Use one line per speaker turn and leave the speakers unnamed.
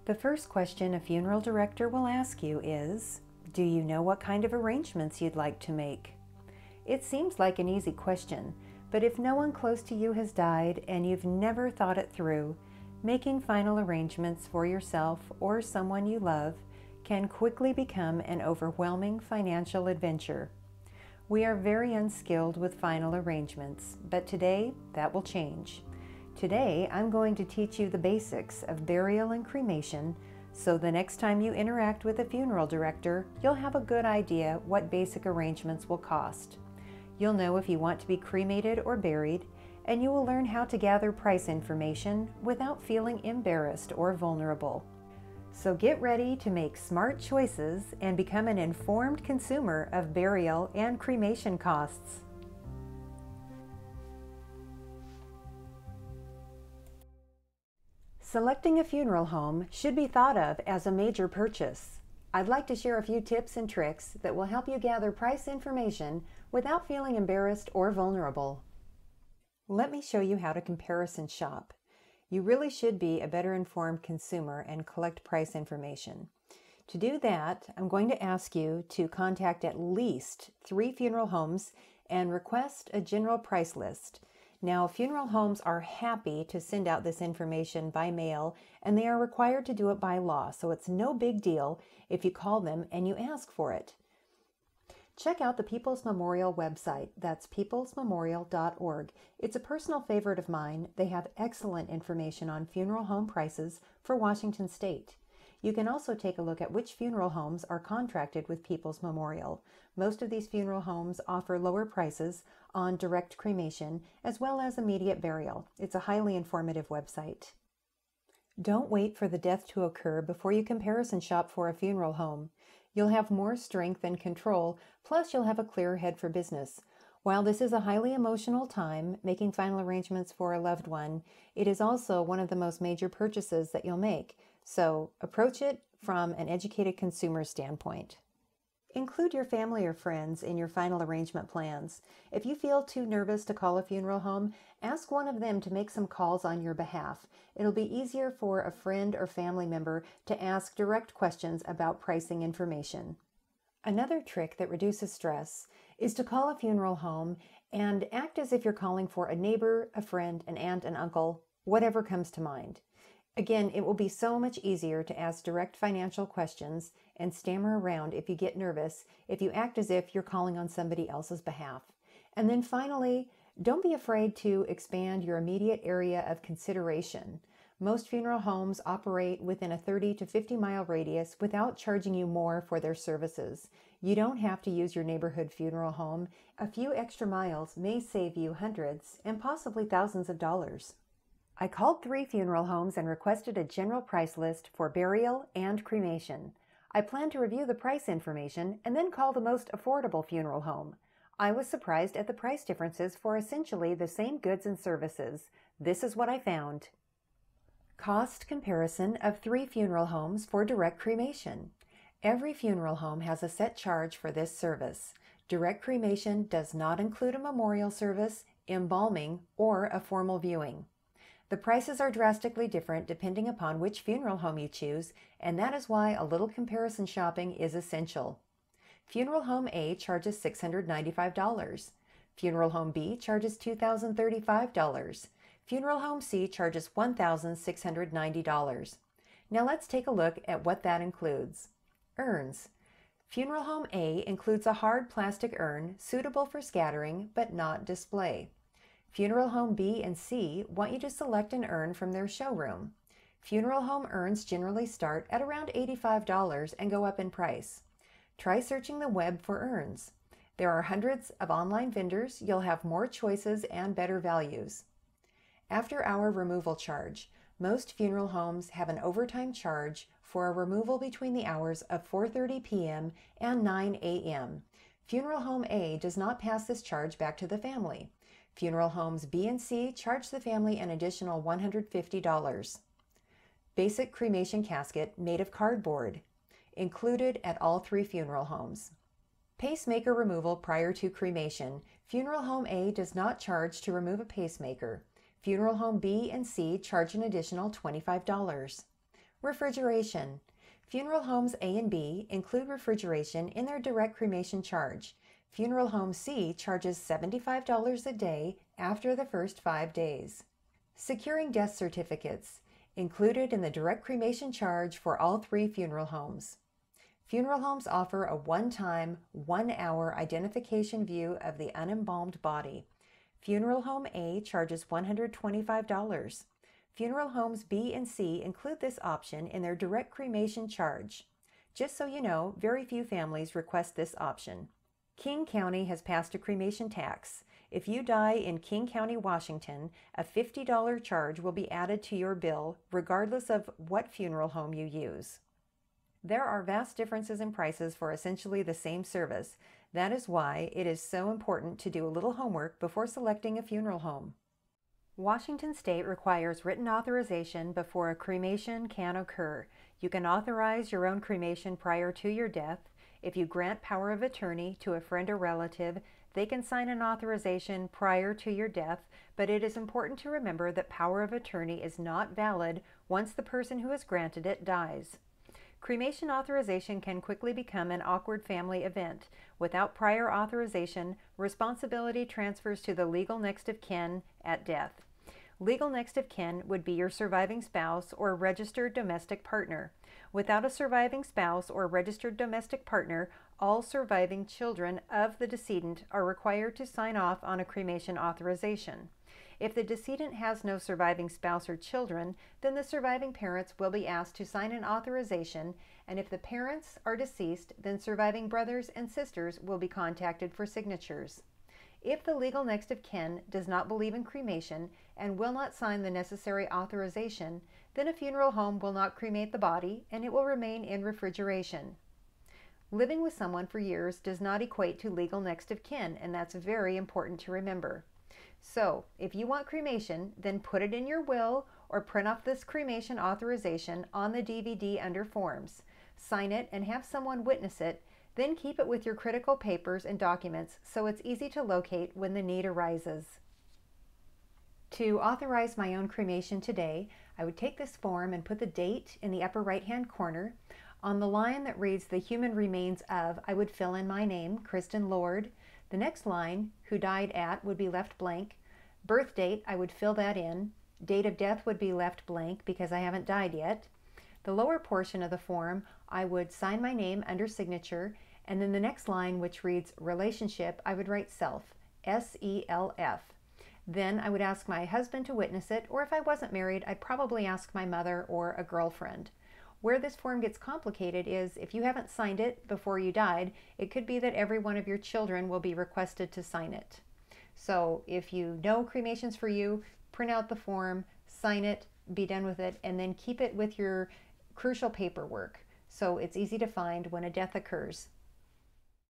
The first question a funeral director will ask you is, do you know what kind of arrangements you'd like to make? It seems like an easy question, but if no one close to you has died and you've never thought it through, making final arrangements for yourself or someone you love can quickly become an overwhelming financial adventure. We are very unskilled with final arrangements, but today that will change. Today, I'm going to teach you the basics of burial and cremation, so the next time you interact with a funeral director, you'll have a good idea what basic arrangements will cost. You'll know if you want to be cremated or buried, and you will learn how to gather price information without feeling embarrassed or vulnerable. So get ready to make smart choices and become an informed consumer of burial and cremation costs. Selecting a funeral home should be thought of as a major purchase. I'd like to share a few tips and tricks that will help you gather price information without feeling embarrassed or vulnerable. Let me show you how to comparison shop. You really should be a better informed consumer and collect price information. To do that, I'm going to ask you to contact at least 3 funeral homes and request a general price list. Now, funeral homes are happy to send out this information by mail, and they are required to do it by law, so it's no big deal if you call them and you ask for it. Check out the People's Memorial website. That's peoplesmemorial.org. It's a personal favorite of mine. They have excellent information on funeral home prices for Washington State. You can also take a look at which funeral homes are contracted with People's Memorial. Most of these funeral homes offer lower prices on direct cremation as well as immediate burial. It's a highly informative website. Don't wait for the death to occur before you comparison shop for a funeral home. You'll have more strength and control, plus you'll have a clearer head for business. While this is a highly emotional time, making final arrangements for a loved one, it is also one of the most major purchases that you'll make. So approach it from an educated consumer standpoint. Include your family or friends in your final arrangement plans. If you feel too nervous to call a funeral home, ask one of them to make some calls on your behalf. It'll be easier for a friend or family member to ask direct questions about pricing information. Another trick that reduces stress is to call a funeral home and act as if you're calling for a neighbor, a friend, an aunt, an uncle, whatever comes to mind. Again, it will be so much easier to ask direct financial questions and stammer around if you get nervous if you act as if you're calling on somebody else's behalf. And then finally, don't be afraid to expand your immediate area of consideration. Most funeral homes operate within a 30 to 50 mile radius without charging you more for their services. You don't have to use your neighborhood funeral home. A few extra miles may save you hundreds and possibly thousands of dollars. I called 3 funeral homes and requested a general price list for burial and cremation. I plan to review the price information and then call the most affordable funeral home. I was surprised at the price differences for essentially the same goods and services. This is what I found. Cost comparison of 3 funeral homes for direct cremation. Every funeral home has a set charge for this service. Direct cremation does not include a memorial service, embalming, or a formal viewing. The prices are drastically different depending upon which funeral home you choose, and that is why a little comparison shopping is essential. Funeral Home A charges $695. Funeral Home B charges $2,035. Funeral Home C charges $1,690. Now let's take a look at what that includes. Urns. Funeral Home A includes a hard plastic urn suitable for scattering but not display. Funeral Home B and C want you to select an urn from their showroom. Funeral home urns generally start at around $85 and go up in price. Try searching the web for urns. There are hundreds of online vendors. You'll have more choices and better values. After-hour removal charge. Most funeral homes have an overtime charge for a removal between the hours of 4:30 p.m. and 9 a.m. Funeral Home A does not pass this charge back to the family. Funeral homes B and C charge the family an additional $150. Basic cremation casket made of cardboard, included at all 3 funeral homes. Pacemaker removal prior to cremation. Funeral Home A does not charge to remove a pacemaker. Funeral Home B and C charge an additional $25. Refrigeration. Funeral homes A and B include refrigeration in their direct cremation charge. Funeral home C charges $75 a day after the first 5 days. Securing death certificates. Included in the direct cremation charge for all 3 funeral homes. Funeral homes offer a one-time, 1-hour identification view of the unembalmed body. Funeral home A charges $125. Funeral homes B and C include this option in their direct cremation charge. Just so you know, very few families request this option. King County has passed a cremation tax. If you die in King County, Washington, a $50 charge will be added to your bill regardless of what funeral home you use. There are vast differences in prices for essentially the same service. That is why it is so important to do a little homework before selecting a funeral home. Washington State requires written authorization before a cremation can occur. You can authorize your own cremation prior to your death. If you grant power of attorney to a friend or relative, they can sign an authorization prior to your death, but it is important to remember that power of attorney is not valid once the person who has granted it dies. Cremation authorization can quickly become an awkward family event. Without prior authorization, responsibility transfers to the legal next of kin at death. Legal next of kin would be your surviving spouse or registered domestic partner. Without a surviving spouse or registered domestic partner, all surviving children of the decedent are required to sign off on a cremation authorization. If the decedent has no surviving spouse or children, then the surviving parents will be asked to sign an authorization, and if the parents are deceased, then surviving brothers and sisters will be contacted for signatures. If the legal next of kin does not believe in cremation and will not sign the necessary authorization, then a funeral home will not cremate the body and it will remain in refrigeration. Living with someone for years does not equate to legal next of kin, and that's very important to remember. So, if you want cremation, then put it in your will or print off this cremation authorization on the DVD under Forms. Sign it and have someone witness it, then keep it with your critical papers and documents so it's easy to locate when the need arises. To authorize my own cremation today, I would take this form and put the date in the upper right-hand corner. On the line that reads "The human remains of," I would fill in my name, Kristen Lord. The next line, "Who died at," would be left blank. Birth date, I would fill that in. Date of death would be left blank because I haven't died yet. The lower portion of the form, I would sign my name under signature, and then the next line, which reads "Relationship," I would write self, S-E-L-F. Then I would ask my husband to witness it, or if I wasn't married, I'd probably ask my mother or a girlfriend. Where this form gets complicated is if you haven't signed it before you died, it could be that every one of your children will be requested to sign it. So if you know cremation's for you, print out the form, sign it, be done with it, and then keep it with your crucial paperwork so it's easy to find when a death occurs.